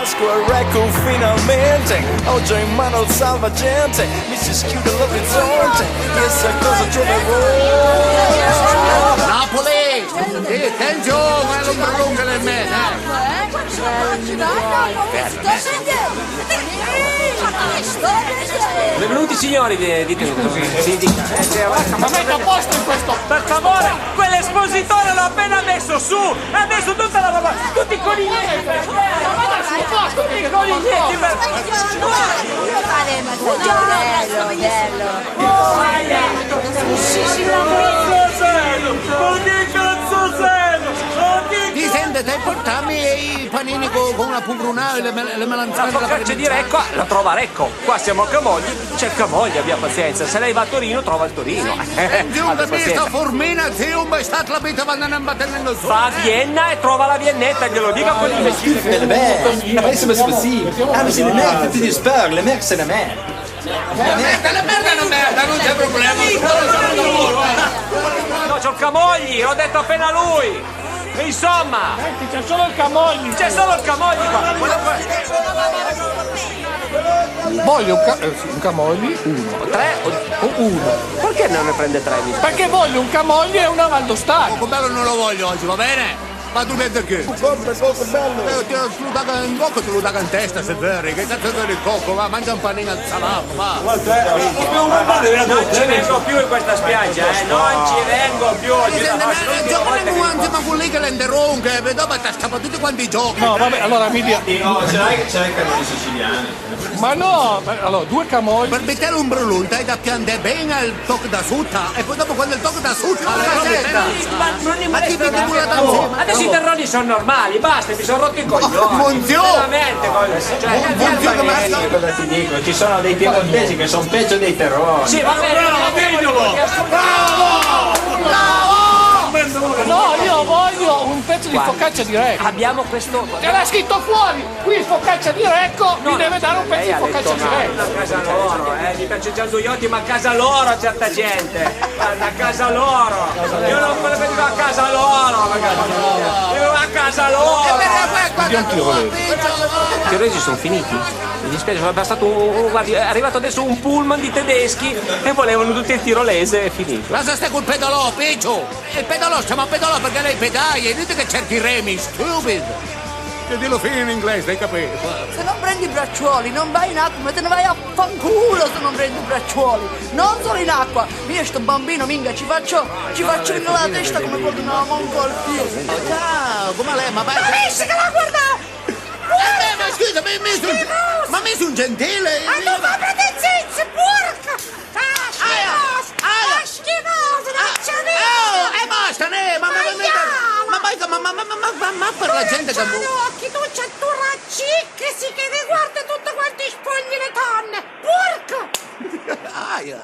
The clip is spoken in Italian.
Pasqua, ecco finalmente, ho già in mano il salvagente, mi si schiude l'orizzonte, chissà cosa troverò. Napoli! Attenzione, è l'ombra lunga del me, Benvenuti signori, dite così. Sì, dica. Ma metta a posto in questo! Per favore, quell'espositore l'ho appena messo su! Ha messo tutta la roba, tutti i coniglietti! Tutti i coniglietti! Ma che cazzo sei? Ti sente te portarmi i panini con una pumbrunale, le La melanzane della focaccia di Recco la trova a Recco. Qua siamo a Camogli, c'è Camogli, abbia pazienza. Se lei va a Torino, trova il Torino. Giù Abbia da me sta pazienza. formina, se un bai stat la vita vanno a battere su. Va a Vienna e trova la Viennetta, glielo dica quelli Mais le maire, c'est possible. Ah, mais c'est le maire qui fait du sport, le maire c'est le maire. La merda, non c'è problema. No, c'ho il Camogli, l'ho detto appena lui. E insomma, C'è solo il Camogli. c'è solo il Camogli qua. Voglio un Camogli, uno. Tre o uno? Perché non ne prende tre? Perché voglio un Camogli e una Valdostana. Poco bello non lo voglio oggi, va bene? Ma tu vedi che? Poco bello. Ti ho slutato in bocca, ti ho slutato in testa, se vero. Che cazzo vuoi il cocco? Va, mangia un panino al salato, va. Non ci vengo più in questa spiaggia, non ci vengo più. Giocheremo anche ma con lei che l'enderone, che dopo ti scappa tutti quanti i giochi. No, vabbè, allora mi dia. No, c'è i canoni siciliani. Ma no, allora, due camogli. Per mettere un brulun, dai da piantare bene al tocco da sutta e poi dopo quando il tocco da sutta ma ti vedi con la danza? Adesso i terroni sono normali, basta, mi sono rotto i coglioni. Monzio! Veramente, Cosa ti dico? Ci sono dei piemontesi che sono peggio dei terrori. sì, va bene, No, io voglio un pezzo di focaccia di Recco. abbiamo questo. Te l'ha scritto fuori! Qui focaccia di Recco, mi deve dare un pezzo di focaccia di Recco. A casa loro, mi piace già Zuiotti, ma a casa loro certa gente. Guarda, a casa loro. Io non me ne vengo a casa loro, ragazzi. Io a casa loro. Io anch'io volevo. I tirolesi sono finiti. Mi dispiace, è bastato guardi, è arrivato adesso un pullman di tedeschi e volevano tutti il tirolese e finito. Cosa stai col pedalò, Piccio? Il pedalò, stiamo a pedalò perché lei pedaglia, dite che cerchi i remi, stupid! Che dillo fine in inglese, hai capito? Se non prendi i bracciuoli, non vai in acqua, ma te ne vai a fanculo se non prendi i bracciuoli. Non solo in acqua. Io sto bambino, minga, ci faccio la testa come quello di una mongolfiera. Ciao, come lei? Ma vai... Ma visto che la guarda! ma scusa, ma mi sono gentile! Ma prende zizzi, porca! Schifoso, non c'è Oh, e basta, ne! Ma per la gente che... occhi, tu c'è tu racci che si chiede guarda tutte quanti spogli le tonne! Porca! Aia!